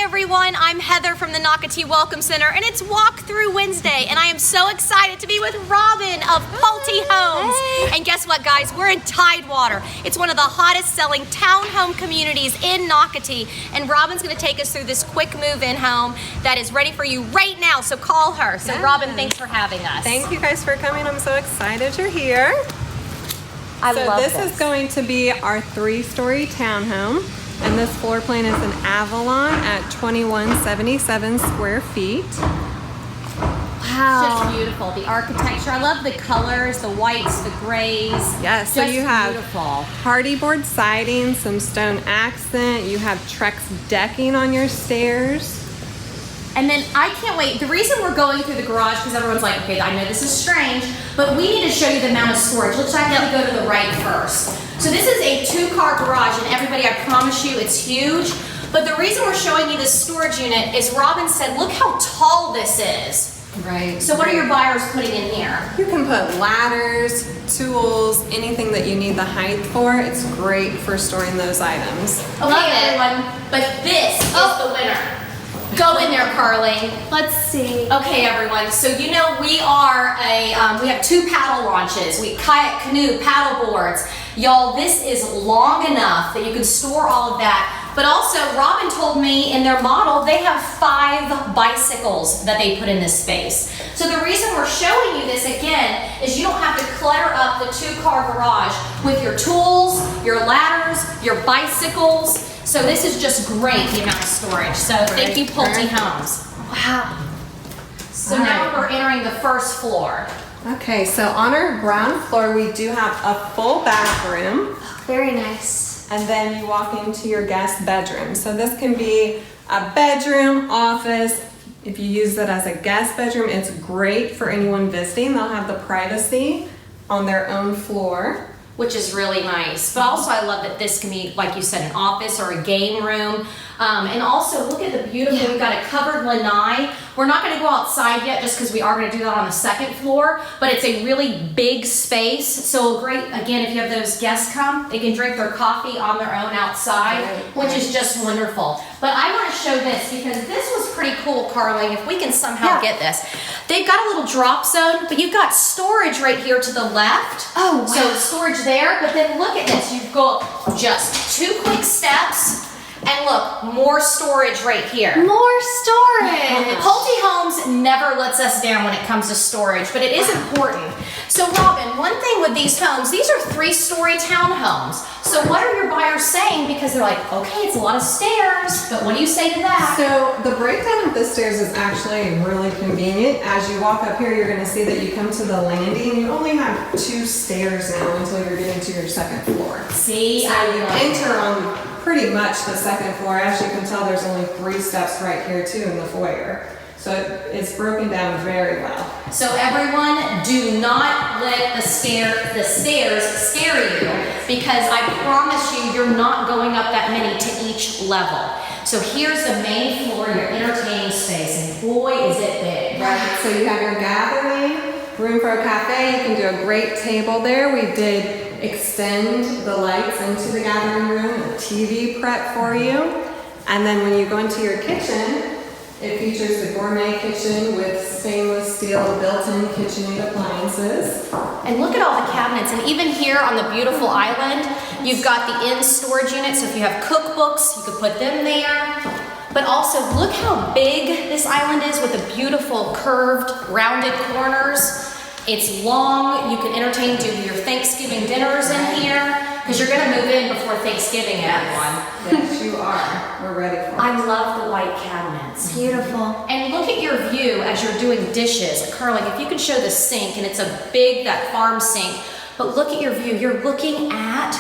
Hi everyone, I'm Heather from the Nocatee Welcome Center, and it's Walkthrough Wednesday, and I am so excited to be with Robin of Pulte Homes. Hey. And guess what, guys? We're in Tidewater. It's one of the hottest selling townhome communities in Nocatee, and Robin's going to take us through this quick move-in home that is ready for you right now, so call her. So Robin, thanks for having us. Thank you guys for coming. I'm so excited you're here. I love this is going to be our 3-story townhome, and this floor plan is an Avalon at 2177 square feet. Wow. It's just beautiful. The architecture. I love the colors, the whites, the grays. Yes, so you have beautiful hardy board siding, some stone accent. You have Trex decking on your stairs. And then I can't wait. The reason we're going through the garage, because everyone's like, okay, I know this is strange, but we need to show you the amount of storage. Let's actually go to the right first. So this is a 2-car garage, and everybody, I promise you, it's huge. But the reason we're showing you this storage unit is Robin said, look how tall this is. Right. So what are your buyers putting in here? You can put ladders, tools, anything that you need the height for. It's great for storing those items. Okay, everyone, but this is the winner. Go in there, Carly. Let's see. Okay, everyone. So you know we are we have 2 paddle launches. We kayak, canoe, paddle boards. Y'all, this is long enough that you can store all of that. But also, Robin told me in their model they have 5 bicycles that they put in this space. So the reason we're showing you this again is you don't have to clutter up the 2-car garage with your tools, your ladders, your bicycles. So this is just great, the amount of storage. So thank you, Pulte Homes. Wow. So now we're entering the first floor. Okay, so on our ground floor, we do have a full bathroom. Very nice. And then you walk into your guest bedroom. So this can be a bedroom, office. If you use it as a guest bedroom, it's great for anyone visiting. They'll have the privacy on their own floor, Which is really nice. But also I love that this can be, like you said, an office or a game room. And also look at the beautiful, we've got a covered lanai. We're not gonna go outside yet just because we are gonna do that on the 2nd floor, but it's a really big space. So great, again, if you have those guests come, they can drink their coffee on their own outside, which is just wonderful. But I wanna show this because this was pretty cool, Carly, if we can somehow get this. They've got a little drop zone, but you've got storage right here to the left. Oh, wow. So storage there, but then look at this. You go up just 2 quick steps, and look, more storage right here. More storage. Pulte Homes never lets us down when it comes to storage, but it is important. So Robin, one thing with these homes, these are 3-story townhomes. So what are your buyers saying? Because they're like, okay, it's a lot of stairs, but what do you say to that? So the breakdown of the stairs is actually really convenient. As you walk up here, you're going to see that you come to the landing. You only have 2 stairs now until you're getting to your 2nd floor. See, So you enter on pretty much the 2nd floor. As you can tell, there's only 3 steps right here too in the foyer. So it's broken down very well. So everyone, do not let the stairs scare you, because I promise you, you're not going up that many to each level. So here's the main floor, your entertaining space, and boy, is it big. Right, so you have your gathering, room for a cafe. You can do a great table there. We did extend the lights into the gathering room, a TV prep for you. And then when you go into your kitchen, it features the gourmet kitchen with stainless steel built-in KitchenAid appliances. And look at all the cabinets, and even here on the beautiful island, you've got the in-storage unit, so if you have cookbooks, you could put them there. But also, look how big this island is with the beautiful curved, rounded corners. It's long, you can entertain, do your Thanksgiving dinners in here, because you're gonna move in before Thanksgiving, everyone. Yes, you are. We're ready for it. I love the white cabinets. Beautiful. And look at your view as you're doing dishes. Carly, if you could show the sink, and it's a big, that farm sink, but look at your view. You're looking at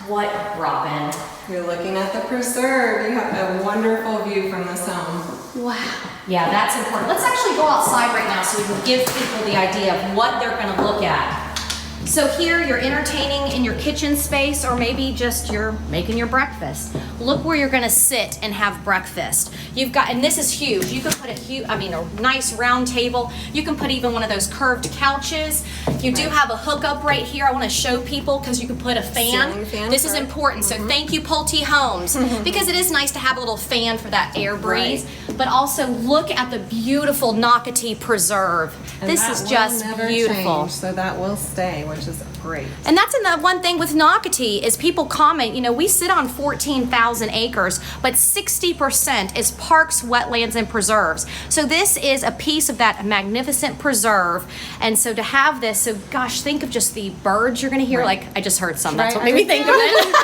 what, Robin? You're looking at the preserve. You have a wonderful view from this home. Wow. Yeah, that's important. Let's actually go outside right now so we can give people the idea of what they're gonna look at. So here you're entertaining in your kitchen space, or maybe just you're making your breakfast. Look where you're gonna sit and have breakfast. You've got, and this is huge. You can put a nice round table. You can put even one of those curved couches. You do have a hookup right here. I wanna show people because you can put a fan. Ceiling fan. This is important. So thank you, Pulte Homes, because it is nice to have a little fan for that air breeze. But also look at the beautiful Nocatee preserve. And this that is will just never beautiful. change, so that will stay, which is great. And that's another one thing with Nocatee is people comment, we sit on 14,000 acres, but 60% is parks, wetlands, and preserves. So this is a piece of that magnificent preserve. And so to have this, so gosh, think of just the birds you're gonna hear. Right. Like, I just heard some, that's Right, what made me think of it.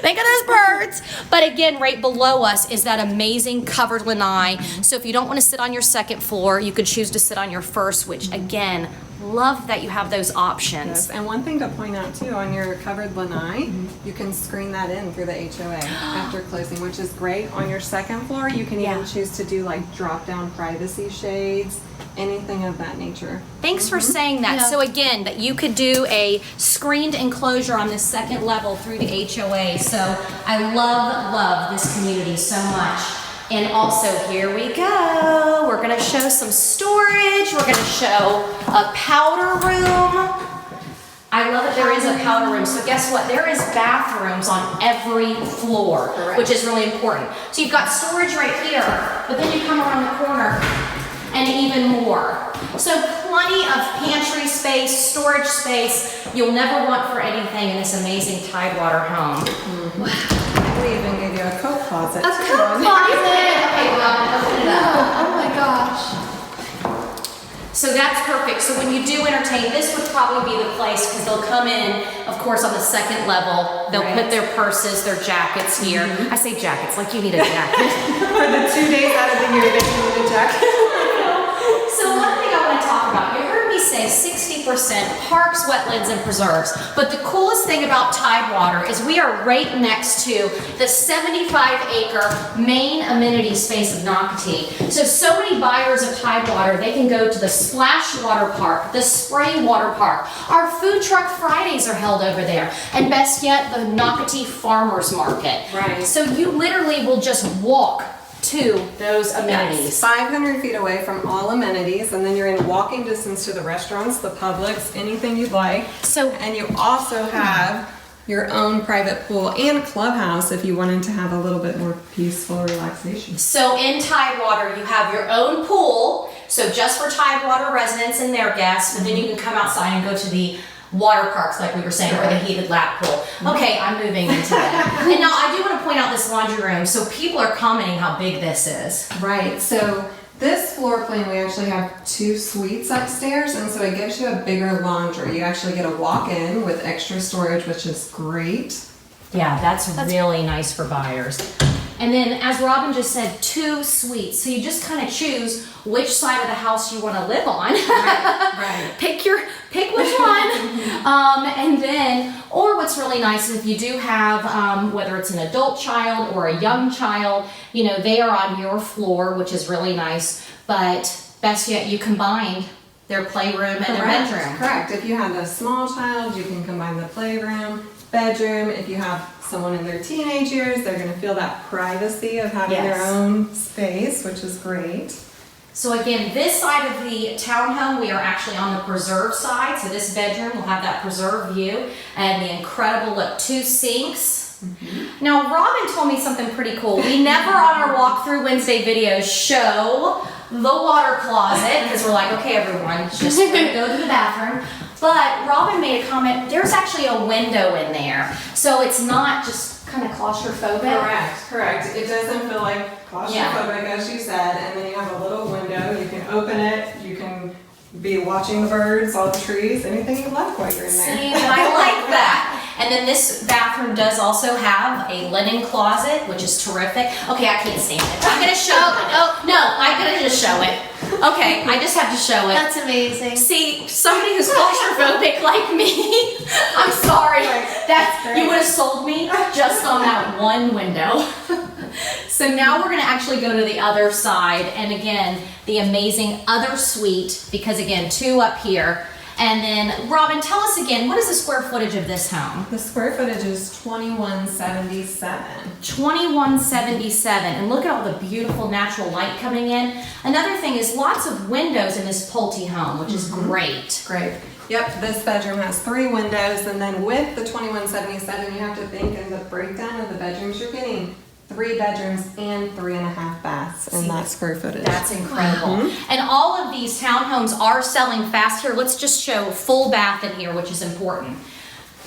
Think of those birds. But again, right below us is that amazing covered lanai. So if you don't want to sit on your second floor, you could choose to sit on your first, which again, love that you have those options. Yes, and one thing to point out too, on your covered lanai, you can screen that in through the HOA after closing, which is great. On your second floor, you can even choose to do like drop-down privacy shades, anything of that nature. Thanks for saying that. Yeah. So again, that you could do a screened enclosure on this second level through the HOA. So I love this community so much. And also, here we go. We're gonna show some storage. We're gonna show a powder room. I love that there is a powder room. So guess what? There is bathrooms on every floor, Correct. which is really important. So you've got storage right here, but then you come around the corner and even more. So plenty of pantry space, storage space you'll never want for anything in this amazing Tidewater home. We even give you a coat closet. A too. coat closet. Okay, Robin, open it up. Oh my gosh. So that's perfect. So when you do entertain, this would probably be the place because they'll come in, of course, on the second level. They'll put their purses, their jackets here. I say jackets like you need a jacket. For the 2 days out of the year that you need a jacket. So one thing I want to talk about, you heard me say 60% parks, wetlands, and preserves. But the coolest thing about Tidewater is we are right next to the 75-acre main amenity space of Nocatee. So many buyers of Tidewater, they can go to the Splash Water Park, the Spray Water Park. Our food truck Fridays are held over there. And best yet, the Nocatee Farmers Market. Right. So you literally will just walk to those amenities. Yes, 500 feet away from all amenities, and then you're in walking distance to the restaurants, the Publix, anything you'd like. So, And you also have your own private pool and clubhouse if you wanted to have a little bit more peaceful relaxation. so in Tidewater, you have your own pool, so just for Tidewater residents and their guests, but then you can come outside and go to the water parks, like we were saying, or the heated lap pool. Okay, I'm moving into that. And now I do want to point out this laundry room. So people are commenting how big this is. Right, so this floor plan, we actually have 2 suites upstairs, and so it gives you a bigger laundry. You actually get a walk-in with extra storage, which is great. Yeah, that's really nice for buyers. And then, as Robin just said, 2 suites. So you just kind of choose which side of the house you want to live on. Right. Pick which one. And then, or what's really nice is if you do have, whether it's an adult child or a young child, they are on your floor, which is really nice. But best yet, you combine their playroom and their bedroom. Correct. If you have a small child, you can combine the playroom, bedroom. If you have someone in their teenage years, they're going to feel that privacy of having their Yes. own space, which is great. So again, this side of the townhome, we are actually on the preserve side. So this bedroom will have that preserve view and the incredible, look, 2 sinks. Now, Robin told me something pretty cool. We never on our walkthrough Wednesday videos show the water closet because we're like, okay, everyone, just go to the bathroom. But Robin made a comment, there's actually a window in there. So it's not just kind of claustrophobic. Correct. It doesn't feel like claustrophobic, as you said, and then you have a little window. You can open it. You can be watching the birds, all the trees, anything you like while you're in there. See, I like that. And then this bathroom does also have a linen closet, which is terrific. Okay, I can't stand it. I'm gonna show it. No, I'm gonna just show it. Okay, I just have to show it. That's amazing. See, somebody who's claustrophobic like me, I'm sorry. You would have sold me just on that one window. So now we're gonna actually go to the other side, and again, the amazing other suite, because again, 2 up here. And then, Robin, tell us again, what is the square footage of this home? The square footage is 2177. 2177, and look at all the beautiful natural light coming in. Another thing is lots of windows in this Pulte home, which is great. Great. Yep, this bedroom has 3 windows, and then with the 2177, you have to think in the breakdown of the bedrooms, you're getting 3 bedrooms and 3.5 baths in that square footage. That's incredible. And all of these townhomes are selling fast here. Let's just show full bath in here, which is important.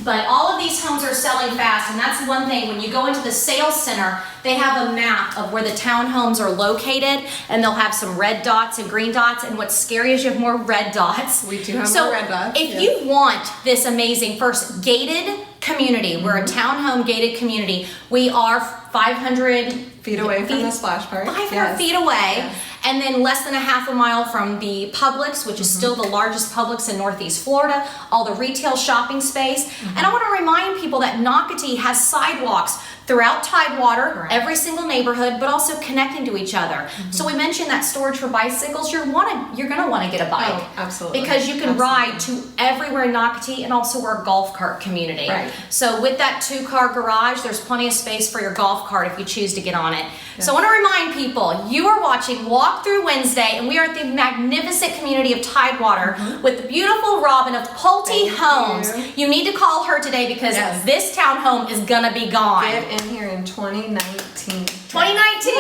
But all of these homes are selling fast, and that's one thing. When you go into the sales center, they have a map of where the townhomes are located, and they'll have some red dots and green dots. And what's scary is you have more red dots. We do have so more red dots. If you want this amazing first gated community, we're a townhome gated community. We are 500 feet away from the splash park. 500 feet away. And then less than a half a mile from the Publix, which is still the largest Publix in Northeast Florida, all the retail shopping space. And I want to remind people that Nocatee has sidewalks throughout Tidewater, every single neighborhood, but also connecting to each other. So we mentioned that storage for bicycles. You're going to want to get a bike. Oh, absolutely. Because you can ride to everywhere in Nocatee, and also we're a golf cart community. Right. So with that 2-car garage, there's plenty of space for your golf cart if you choose to get on it. So I want to remind people, you are watching Walk Through Wednesday, and we are at the magnificent community of Tidewater with the beautiful Robin of Pulte Homes. You need to call her today because this townhome is going to be gone. Get in here in 2019. 2019?